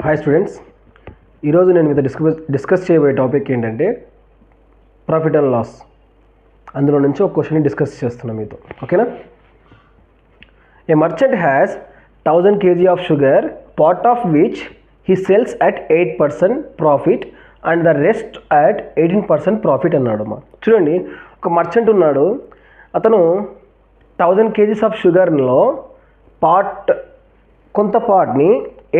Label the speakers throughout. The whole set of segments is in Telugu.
Speaker 1: హాయ్ స్టూడెంట్స్, ఈరోజు నేను మీతో డిస్కస్ చేయబోయే టాపిక్ ఏంటంటే ప్రాఫిట్ అండ్ లాస్. అందులో నుంచి ఒక క్వశ్చన్ని డిస్కస్ చేస్తున్నాను మీతో. ఓకేనా? ఏ merchant has 1000 kg of sugar, part of which he sales at 8% profit and the rest at 18% profit అన్నాడు. చూడండి, ఒక మర్చెంట్ ఉన్నాడు. అతను 1000 kgs ఆఫ్ షుగర్లో కొంత పార్ట్ని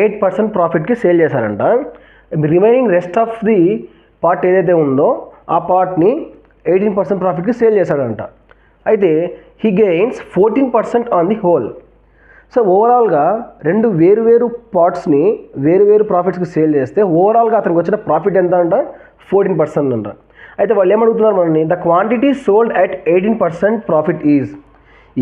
Speaker 1: 8% ప్రాఫిట్కి సేల్ చేశారంట. Remaining rest of the part ఏదైతే ఉందో ఆ పార్ట్ని 18% ప్రాఫిట్కి సేల్ చేశాడంట. అయితే he gains 14% on the whole. So ఓవరాల్గా రెండు వేరు పార్ట్స్ని వేరు ప్రాఫిట్స్కి సేల్ చేస్తే ఓవరాల్గా అతనికి వచ్చిన ప్రాఫిట్ ఎంత అంట? 14% అంట. అయితే వాళ్ళు ఏమడుగుతున్నారు మనల్ని, the quantity sold at 18% profit is,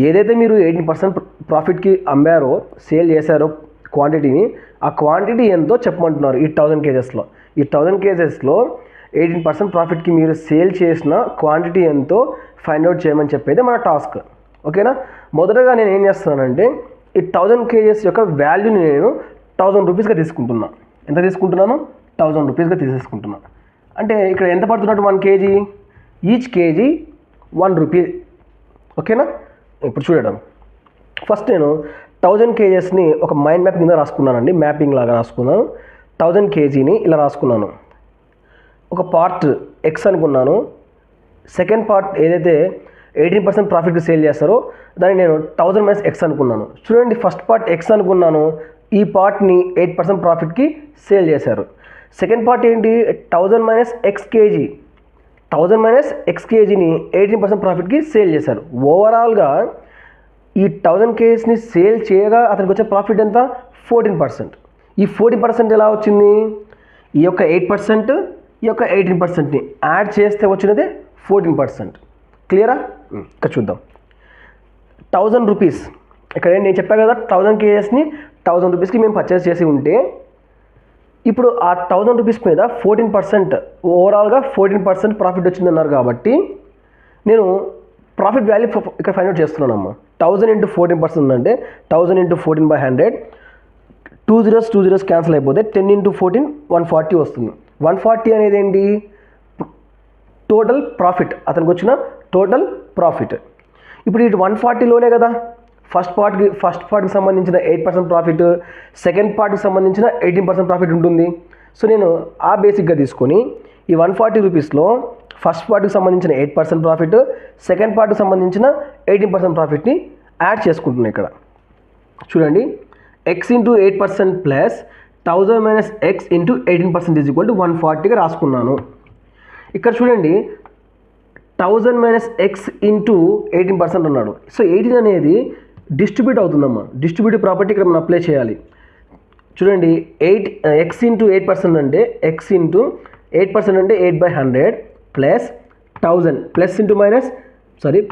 Speaker 1: ఏదైతే మీరు 18% ప్రాఫిట్కి అమ్మారో, సేల్ చేశారో క్వాంటిటీని, ఆ క్వాంటిటీ ఎంతో చెప్పమంటున్నారు. ఈ 1000 kgsలో, ఈ 1000 kgsలో 18% ప్రాఫిట్కి మీరు సేల్ చేసిన క్వాంటిటీ ఎంతో ఫైండ్ అవుట్ చేయమని చెప్పేది మన టాస్క్. ఓకేనా? మొదటగా నేను ఏం చేస్తున్నానంటే, ఈ 1000 kgs యొక్క వాల్యూని నేను 1000 రూపీస్గా తీసుకుంటున్నా. ఎంత తీసుకుంటున్నాను? 1000 రూపీస్గా తీసేసుకుంటున్నాను. అంటే ఇక్కడ ఎంత పడుతున్నట్టు 1 kg? Each KG 1 rupee. ఓకేనా? ఇప్పుడు చూడడం, ఫస్ట్ నేను 1000 kgsని ఒక మైండ్ మ్యాప్ కింద రాసుకున్నానండి. మ్యాపింగ్ లాగా రాసుకున్నాను. 1000 kgని ఇలా రాసుకున్నాను. ఒక పార్ట్ ఎక్స్ అనుకున్నాను. సెకండ్ పార్ట్ ఏదైతే 18% ప్రాఫిట్కి సేల్ చేస్తారో దాన్ని నేను 1000 మైనస్ ఎక్స్ అనుకున్నాను. చూడండి, ఫస్ట్ పార్ట్ ఎక్స్ అనుకున్నాను. ఈ పార్ట్ని 8% ప్రాఫిట్కి సేల్ చేశారు. సెకండ్ పార్ట్ ఏంటి? 1000 minus X kg. 1000 minus X కేజీని 18% ప్రాఫిట్కి సేల్ చేశారు. ఓవరాల్గా ఈ 1000 kgsని సేల్ చేయగా అతనికి వచ్చే ప్రాఫిట్ ఎంత? 14%. ఈ 14% ఎలా వచ్చింది? ఈ యొక్క 8%, ఈ యొక్క 18%ని యాడ్ చేస్తే వచ్చినదే 14%. క్లియరా? ఇక్కడ చూద్దాం. 1000 రూపీస్, ఇక్కడ నేను చెప్పాను కదా, 1000 kgsని 1000 రూపీస్కి మేము పర్చేస్ చేసి ఉంటే, ఇప్పుడు ఆ 1000 రూపీస్ మీద 14%, ఓవరాల్గా 14% ప్రాఫిట్ వచ్చిందన్నారు. కాబట్టి నేను ప్రాఫిట్ వాల్యూ ఇక్కడ ఫైండ్ అవుట్ చేస్తున్నానమ్మా. 1000 into 14% అంటే 1000 into 14/100, 2 zeros క్యాన్సిల్ అయిపోతే 10 into 14 140 వస్తుంది. 140 అనేది ఏంటి? టోటల్ ప్రాఫిట్, అతనికి వచ్చిన టోటల్ ప్రాఫిట్. ఇప్పుడు ఈ 140లోనే కదా ఫస్ట్ పార్ట్కి సంబంధించిన 8% ప్రాఫిట్, సెకండ్ పార్ట్కి సంబంధించిన 18% ప్రాఫిట్ ఉంటుంది. సో నేను ఆ బేసిక్గా తీసుకొని ఈ 140 రూపీస్లో ఫస్ట్ పార్ట్కి సంబంధించిన 8% ప్రాఫిట్, సెకండ్ పార్ట్కి సంబంధించిన 18% ప్రాఫిట్ని యాడ్ చేసుకుంటున్నాను. ఇక్కడ చూడండి, X into 8% plus 1000 minus X into 18% is equal to 140గా రాసుకున్నాను. ఇక్కడ చూడండి, 1000 మైనస్ ఎక్స్ ఇంటూ 18% అన్నాడు. సో 18 అనేది డిస్ట్రిబ్యూట్ అవుతుందమ్మా. డిస్ట్రిబ్యూటివ్ ప్రాపర్టీ ఇక్కడ మనం అప్లై చేయాలి. చూడండి, ఎక్స్ ఇంటూ 8% అంటే ఎక్స్ ఇంటూ 8% అంటే 8/100 plus 1000 plus into minus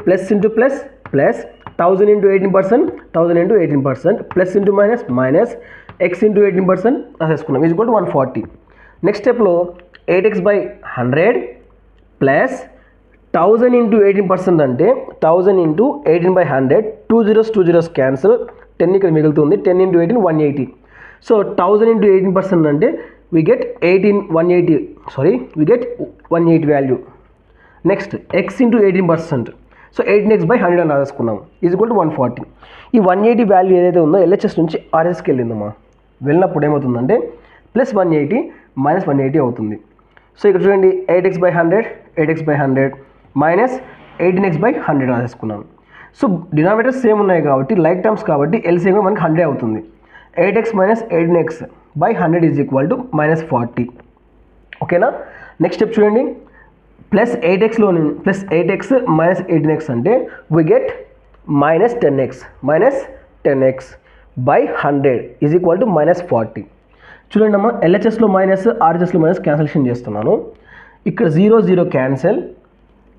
Speaker 1: plus into plus 1000 into 18%, 1000 into 18% plus into minus X into 18% రాసేసుకున్నాం ఈజ్ ఈక్వల్ టు 140. నెక్స్ట్ స్టెప్లో 8x/100 ప్లస్ 1000 ఇంటూ 18% అంటే 1000 ఇంటూ 18/100, 2 zeros క్యాన్సిల్, 10 ఇక్కడ మిగులుతుంది. 10 ఇంటూ 18 180. సో 1000 ఇంటూ 18% అంటే we get 180 value. Next x into 18%, so 18x/100 అని రాసుకున్నాం ఈజ్ ఈక్వల్ టు 140. ఈ 180 వాల్యూ ఏదైతే ఉందో LHS నుంచి RHSకి వెళ్ళిందమ్మా. వెళ్ళినప్పుడు ఏమవుతుందంటే ప్లస్ 180 మైనస్ 180 అవుతుంది. సో ఇక్కడ చూడండి, 8x/100 మైనస్ 18x/100 రాసేసుకున్నాను. సో డినామినేటర్స్ సేమ్ ఉన్నాయి కాబట్టి, లైక్ టర్మ్స్ కాబట్టి LCM మనకి 100 అవుతుంది. 8x minus 18x/100 is equal to -40. ఓకేనా? నెక్స్ట్ స్టెప్ చూడండి, ప్లస్ 8x మైనస్ 18x అంటే we get -10x/100 is equal to -40. చూడండి అమ్మా, LHSలో మైనస్, RHSలో మైనస్ క్యాన్సలేషన్ చేస్తున్నాను. ఇక్కడ 0 క్యాన్సల్,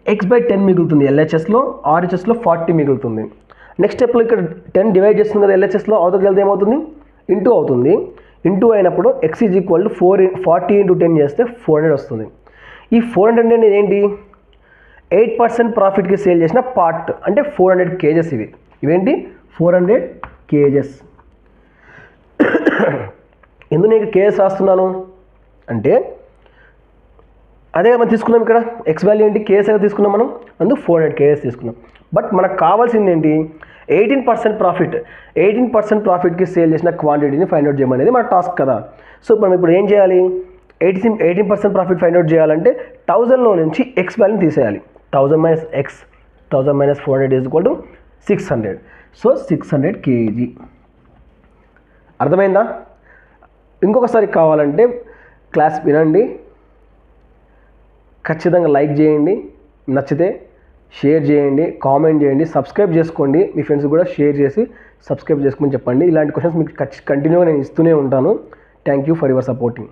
Speaker 1: x/10 మిగులుతుంది LHSలో, RHSలో 40 మిగులుతుంది. నెక్స్ట్ స్టెప్లో ఇక్కడ 10 డివైడ్ చేస్తుంది కదా LHSలో, అవతలకి వెళ్తే ఏమవుతుంది? ఇంటూ అవుతుంది. ఇంటూ అయినప్పుడు x is equal to 40 into 10 చేస్తే 400 వస్తుంది. ఈ 400 అనేది ఏంటి? 8% ప్రాఫిట్కి సేల్ చేసిన పార్ట్, అంటే 400 kgs. ఇవేంటి? 400 kgs. ఎందుకు నేను కేఎస్ రాస్తున్నాను అంటే అదే మనం తీసుకున్నాం ఇక్కడ ఎక్స్ వాల్యూ ఏంటి కేఎస్ అయితే తీసుకున్నాం మనం, అందుకు 400 కేఎస్ తీసుకున్నాం. బట్ మనకు కావాల్సింది ఏంటి 18% ప్రాఫిట్. 18% ప్రాఫిట్కి సేల్ చేసిన క్వాంటిటీని ఫైండ్ అవుట్ చేయమనేది మన టాస్క్ కదా. సో మనం ఇప్పుడు ఏం చేయాలి, 18% ప్రాఫిట్ ఫైండ్ అవుట్ చేయాలంటే 1000లో నుంచి ఎక్స్ వాల్యూని తీసేయాలి. 1000 minus X, 1000 minus 400 is equal to 600. So 600 kg. అర్థమైందా? ఇంకొకసారి కావాలంటే క్లాస్ వినండి, ఖచ్చితంగా లైక్ చేయండి, నచ్చితే షేర్ చేయండి, కామెంట్ చేయండి, సబ్స్క్రైబ్ చేసుకోండి. మీ ఫ్రెండ్స్ కూడా షేర్ చేసి సబ్స్క్రైబ్ చేసుకోమని చెప్పండి. ఇలాంటి క్వశ్చన్స్ మీకు కంటిన్యూగా నేను ఇస్తూనే ఉంటాను. Thank you for your supporting.